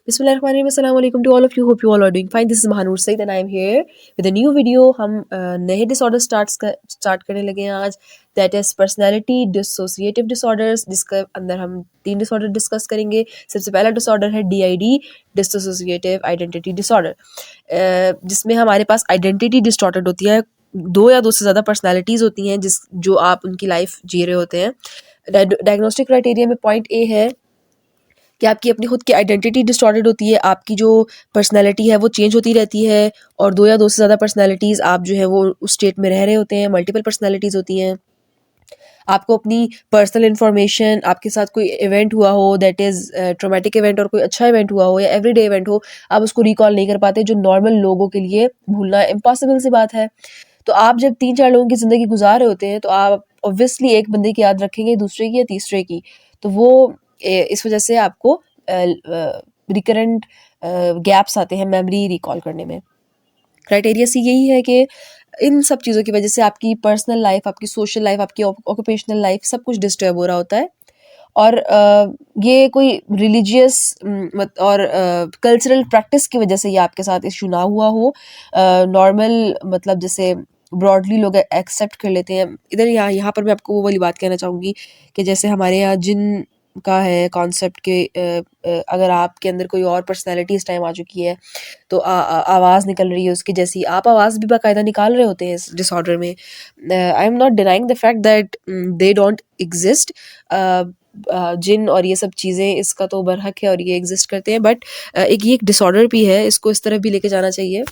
Bismillahirrahmanirrahim. Assalamu alaikum to all of you. Hope you all are doing fine. This is Mahanur Said and I am here with a new video. हम नए disorder start करने लगे हैं आज. That is personality dissociative disorders, जिसके अंदर हम 3 disorder discuss करेंगे. सबसे पहला डिसऑर्डर है DID, डिसोसिएटिव आइडेंटिटी डिसऑर्डर, जिसमें हमारे पास आइडेंटिटी डिस्टॉर्टेड होती है. 2 या 2 से ज़्यादा पर्सनैलिटीज़ होती हैं जो आप उनकी लाइफ जी रहे होते हैं. डायग्नोस्टिक क्राइटेरिया में पॉइंट ए है कि आपकी अपनी खुद की आइडेंटिटी डिस्टॉर्टेड होती है, आपकी जो पर्सनैलिटी है वो चेंज होती रहती है, और 2 या 2 से ज़्यादा पर्सनैलिटीज़ आप जो है वो उस स्टेट में रह रहे होते हैं. मल्टीपल पर्सनैलिटीज़ होती हैं. आपको अपनी पर्सनल इन्फॉर्मेशन, आपके साथ कोई इवेंट हुआ हो, दैट इज़ ट्रॉमेटिक इवेंट और कोई अच्छा इवेंट हुआ हो या एवरीडे इवेंट हो, आप उसको रिकॉल नहीं कर पाते, जो नॉर्मल लोगों के लिए भूलना इम्पॉसिबल सी बात है. तो आप जब 3-4 लोगों की ज़िंदगी गुजार रहे होते हैं तो आप ऑब्वियसली एक बंदे की याद रखेंगे, दूसरे की या तीसरे की. तो वो इस वजह से आपको रिकरेंट गैप्स आते हैं मेमोरी रिकॉल करने में. क्राइटेरिया सी यही है कि इन सब चीज़ों की वजह से आपकी पर्सनल लाइफ, आपकी सोशल लाइफ, आपकी ऑक्यूपेशनल लाइफ सब कुछ डिस्टर्ब हो रहा होता है. और ये कोई रिलीजियस और कल्चरल प्रैक्टिस की वजह से ये आपके साथ इशू ना हुआ हो. नॉर्मल मतलब जैसे ब्रॉडली लोग एक्सेप्ट कर लेते हैं. इधर यहाँ पर मैं आपको वो वाली बात कहना चाहूँगी कि जैसे हमारे यहाँ जिन का है कॉन्सेप्ट के अगर आपके अंदर कोई और पर्सनैलिटी इस टाइम आ चुकी है तो आवाज़ निकल रही है उसकी जैसी, आप आवाज़ भी बाकायदा निकाल रहे होते हैं इस डिसऑर्डर में. I am not denying the fact that they don't exist. जिन और ये सब चीज़ें इसका तो बरहक है और ये एग्जिस्ट करते हैं, बट ये एक डिसऑर्डर भी है, इसको इस तरफ भी लेके जाना चाहिए.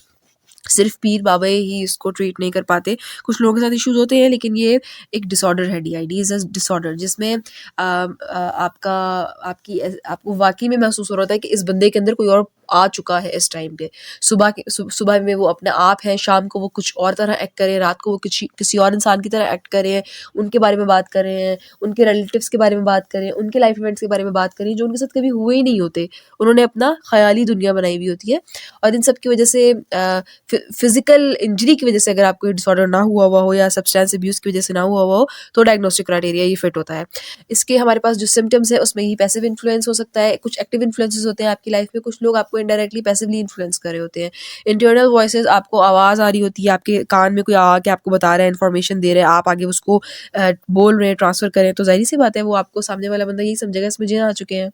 सिर्फ पीर बाबा ही इसको ट्रीट नहीं कर पाते, कुछ लोगों के साथ इश्यूज होते हैं, लेकिन ये एक डिसऑर्डर है. DID इज़ अ डिसऑर्डर जिसमें आपको वाकई में महसूस हो रहा होता है कि इस बंदे के अंदर कोई और आ चुका है इस टाइम पे. सुबह में वो अपने आप है, शाम को वो कुछ और तरह एक्ट करे, रात को वो किसी और इंसान की तरह एक्ट कर रहे हैं, उनके बारे में बात कर रहे हैं, उनके रिलेटिव्स के बारे में बात कर रहे हैं, उनके लाइफ इवेंट्स के बारे में बात कर रहे हैं जो उनके साथ कभी हुए ही नहीं होते. उन्होंने अपना ख्याली दुनिया बनाई हुई होती है. और इन सब की वजह से फिजिकल इंजरी की वजह से अगर आपको डिसऑर्डर ना हुआ हो या सब्सटेंस अब्यूज़ की वजह से ना हुआ हो तो डायग्नोस्टिक क्राइटेरिया ये फिट होता है. इसके हमारे पास जो सिम्टम्स है उसमें ही पैसिव इन्फ्लुएंस हो सकता है, कुछ एक्टिव इन्फ्लुएंसेस होते हैं आपकी लाइफ में, कुछ लोग आपको इनडायरेक्टली पैसिवली इन्फ्लुएंस कर रहे होते हैं. इंटरनल वॉइसेस, आपको आवाज़ आ रही होती है, आपके कान में कोई आके आपको बता रहा है, इन्फॉर्मेशन दे रहा है, आप आगे उसको बोल रहे हैं, ट्रांसफ़र करें, तो ज़ाहिर सी बात है वो आपको सामने वाला बंदा यही समझेगा इसमें जिन आ चुके हैं.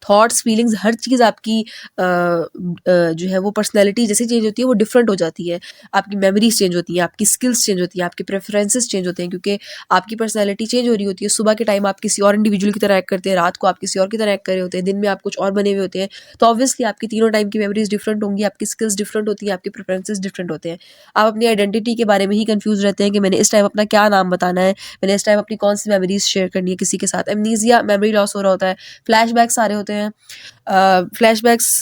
थॉट्स, फीलिंग्स, हर चीज़ आपकी जो है वो पर्सनैलिटी जैसे चेंज होती है वो डिफरेंट हो जाती है. आपकी मेमोरीज चेंज होती हैं, आपकी स्किल्स चेंज होती हैं, आपके प्रेफरेंसेस चेंज होते हैं, क्योंकि आपकी पर्सनैलिटी चेंज हो रही होती है. सुबह के टाइम आप किसी और इंडिविजुअल की तरह एक्ट करते हैं, रात को आप किसी और की तरह एक्ट कर रहे होते हैं, दिन में आप कुछ और बने हुए होते हैं. तो ऑब्वियसली आपकी तीनों टाइम की मेमोरीज डिफरेंट होंगी, आपकी स्किल्स डिफरेंट होती हैं, आपके प्रेफरेंसेस डिफरेंट होते हैं. आप अपनी आइडेंटिटी के बारे में ही कंफ्यूज रहते हैं कि मैंने इस टाइम अपना क्या नाम बताना है, मैंने इस टाइम अपनी कौन सी मेमोरीज शेयर करनी है किसी के साथ. एमनीजिया, मेमोरी लॉस हो रहा होता है, फ्लैशबैक्स आ रहे होते हैं. फ्लैशबैक्स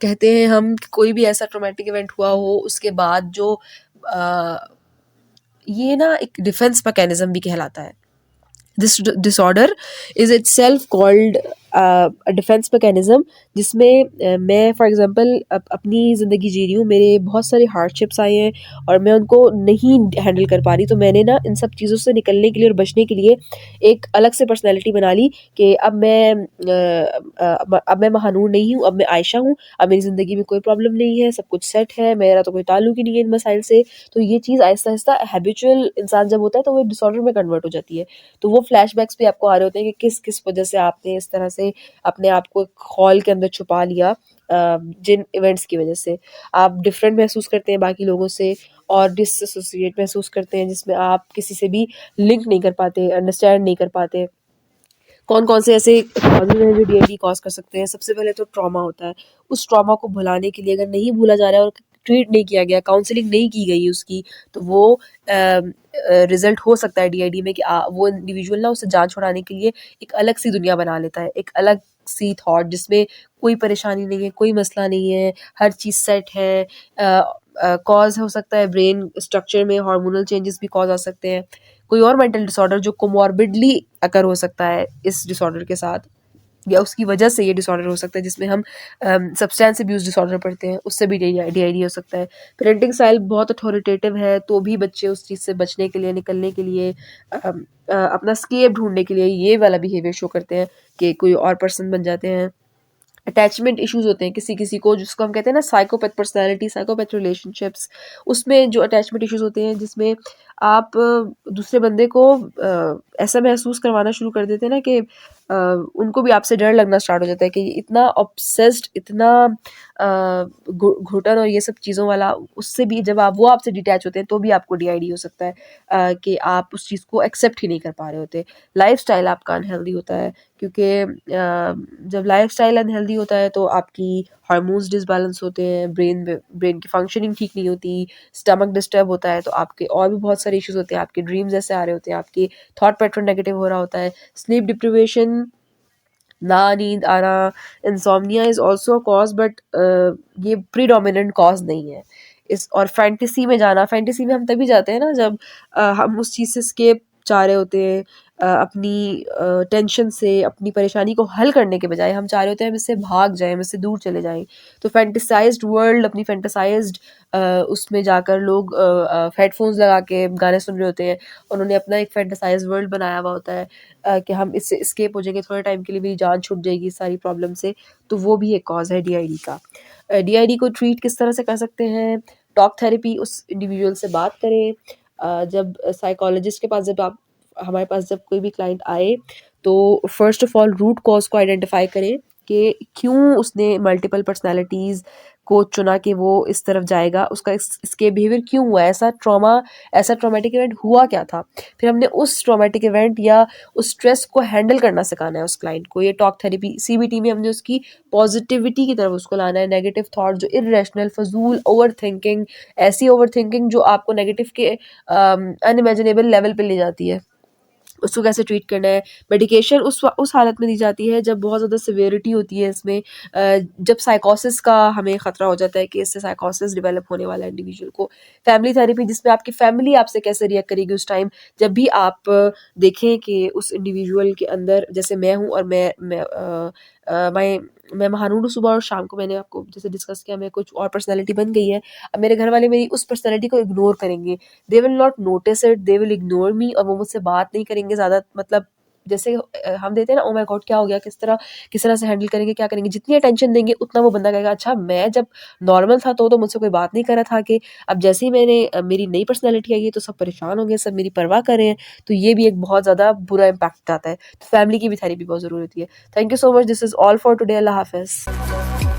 कहते हैं हम कि कोई भी ऐसा ट्रॉमेटिक इवेंट हुआ हो उसके बाद जो ये ना एक डिफेंस मैकेनिज्म भी कहलाता है. This disorder is itself called a defence mechanism, जिसमें मैं फॉर एग्जांपल अपनी ज़िंदगी जी रही हूँ, मेरे बहुत सारे हार्डशिप्स आए हैं और मैं उनको नहीं हैंडल कर पा रही, तो मैंने ना इन सब चीज़ों से निकलने के लिए और बचने के लिए एक अलग से पर्सनैलिटी बना ली कि अब मैं महानूर नहीं हूँ, अब मैं आयशा हूँ, अब मेरी ज़िंदगी में कोई प्रॉब्लम नहीं है, सब कुछ सेट है, मेरा तो कोई ताल्लुक ही नहीं है इन मसाइल से. तो ये चीज़ आहिस्ता आहिस्ता हैबिचुअल इंसान जब होता है तो वो डिसऑर्डर में कन्वर्ट हो जाती है. तो वो फ्लैशबैक्स भी आपको आ रहे होते हैं कि किस किस वजह से आपने इस तरह से अपने आप को एक हॉल के अंदर छुपा लिया. जिन इवेंट्स की वजह से आप डिफरेंट महसूस करते हैं बाकी लोगों से और डिसएसोसिएट महसूस करते हैं, जिसमें आप किसी से भी लिंक नहीं कर पाते, अंडरस्टैंड नहीं कर पाते. कौन-कौन से ऐसे कॉजेज़ हैं जो DID कॉज़ कर सकते हैं? सबसे पहले तो ट्रॉमा होता है. उस ट्रॉमा को भुलाने के लिए अगर नहीं भूला जा रहा है और ट्रीट नहीं किया गया, काउंसलिंग नहीं की गई उसकी, तो वो रिज़ल्ट हो सकता है DID में कि वो इंडिविजुअल ना उसे जान छुड़ाने के लिए एक अलग सी दुनिया बना लेता है, एक अलग सी थॉट जिसमें कोई परेशानी नहीं है, कोई मसला नहीं है, हर चीज़ सेट है. कॉज़ हो सकता है ब्रेन स्ट्रक्चर में हार्मोनल चेंजेस भी कॉज़ आ सकते हैं. कोई और मेंटल डिसऑर्डर जो कोमॉर्बिडली अकर हो सकता है इस डिसऑर्डर के साथ, या उसकी वजह से ये डिसऑर्डर हो सकता है, जिसमें हम सब्सटेंस अब्यूज़ डिसऑर्डर पढ़ते हैं, उससे भी DID हो सकता है. पेरेंटिंग स्टाइल बहुत अथॉरिटेटिव है तो भी बच्चे उस चीज़ से बचने के लिए, निकलने के लिए, अपना एस्केप ढूँढने के लिए ये वाला बिहेवियर शो करते हैं कि कोई और पर्सन बन जाते हैं. अटैचमेंट इश्यूज होते हैं किसी किसी को, जिसको हम कहते हैं ना साइकोपैथ पर्सनालिटी, साइकोपैथ रिलेशनशिप्स, उसमें जो अटैचमेंट इश्यूज होते हैं जिसमें आप दूसरे बंदे को ऐसा महसूस करवाना शुरू कर देते हैं ना कि उनको भी आपसे डर लगना स्टार्ट हो जाता है कि इतना ऑब्सेस्ड, इतना घुटन और ये सब चीज़ों वाला, उससे भी जब आप वो आपसे डिटैच होते हैं तो भी आपको डीआईडी हो सकता है कि आप उस चीज़ को एक्सेप्ट ही नहीं कर पा रहे होते। लाइफस्टाइल आपका अनहेल्दी होता है क्योंकि जब लाइफस्टाइल अनहेल्दी होता है तो आपकी हार्मोन्स डिसबैलेंस होते हैं, ब्रेन की फंक्शनिंग ठीक नहीं होती, स्टमक डिस्टर्ब होता है, तो आपके और भी बहुत सारे इश्यूज होते हैं, आपके ड्रीम्स ऐसे आ रहे होते हैं, आपके थॉट पैटर्न नेगेटिव हो रहा होता है, स्लीप डिप्रिवेशन, ना नींद आना, insomnia is also a cause, but ये प्रीडोमिनेंट कॉज़ नहीं है। इस और फैंटेसी में जाना, फैंटेसी में हम तभी जाते हैं ना जब हम उस चीज़ से एस्केप चाह रहे होते हैं, अपनी टेंशन से, अपनी परेशानी को हल करने के बजाय हम चाह रहे होते हैं हम इससे भाग जाएँ, हम इससे दूर चले जाएँ। तो फैंटेसाइज़्ड वर्ल्ड, अपनी फैंटेसाइज़्ड उसमें जाकर लोग हेडफ़ोन्स लगा के गाने सुन रहे होते हैं। उन्होंने अपना एक फैंटेसाइज़्ड वर्ल्ड बनाया हुआ होता है कि हम इससे एस्केप हो जाएँगे, थोड़े टाइम के लिए मेरी जान छूट जाएगी इस सारी प्रॉब्लम से, तो वो भी एक कॉज़ है डीआईडी का। डीआईडी को ट्रीट किस तरह से कर सकते हैं? टॉक थेरेपी, उस इंडिविजुअल से बात करें। जब साइकोलॉजिस्ट के पास जब आप हमारे पास जब कोई भी क्लाइंट आए तो first of all root cause को आइडेंटिफ़ाई करें कि क्यों उसने मल्टीपल पर्सनैलिटीज़ को चुना कि वो इस तरफ जाएगा, उसका इसके बिहेवियर क्यों हुआ, ऐसा ट्रॉमेटिक इवेंट हुआ क्या था? फिर हमने उस ट्रॉमेटिक इवेंट या उस स्ट्रेस को हैंडल करना सिखाना है उस क्लाइंट को। ये टॉक थेरेपी, सीबीटी में हमने उसकी पॉजिटिविटी की तरफ उसको लाना है, नेगेटिव थॉट जो इर्रेशनल, फजूल ओवरथिंकिंग, ऐसी ओवरथिंकिंग जो आपको नेगेटिव के अनइमेजिनेबल लेवल पे ले जाती है, उसको कैसे ट्रीट करना है। मेडिकेशन उस हालत में दी जाती है जब बहुत ज़्यादा सिवियरिटी होती है इसमें, जब साइकोसिस का हमें ख़तरा हो जाता है कि इससे साइकोसिस डेवलप होने वाला है इंडिविजुअल को। फैमिली थेरेपी, जिसमें आपकी फैमिली आपसे कैसे रिएक्ट करेगी उस टाइम जब भी आप देखें कि उस इंडिविजुअल के अंदर, जैसे मैं हूँ और मैं महानूर हूँ, सुबह और शाम को मैंने आपको जैसे डिस्कस किया मैं कुछ और पर्सनैलिटी बन गई है। अब मेरे घर वाले मेरी उस पर्सनैलिटी को इग्नोर करेंगे, they will not notice it, they will ignore me, और वो मुझसे बात नहीं करेंगे ज़्यादा, मतलब जैसे हम देते हैं ना, ओ माय गॉड क्या हो गया, किस तरह से हैंडल करेंगे, क्या करेंगे, जितनी अटेंशन देंगे उतना वो बंदा कहेगा अच्छा मैं जब नॉर्मल था तो मुझसे कोई बात नहीं कर रहा था, कि अब जैसे ही मेरी नई पर्सनैलिटी आई है तो सब परेशान हो गए, सब मेरी परवाह कर रहे हैं। तो ये भी एक बहुत ज़्यादा बुरा इम्पैक्ट आता है। तो फैमिली की भी थेरेपी बहुत ज़रूरी होती है। Thank you so much, this is all for today. अल्लाह हाफ़िज़।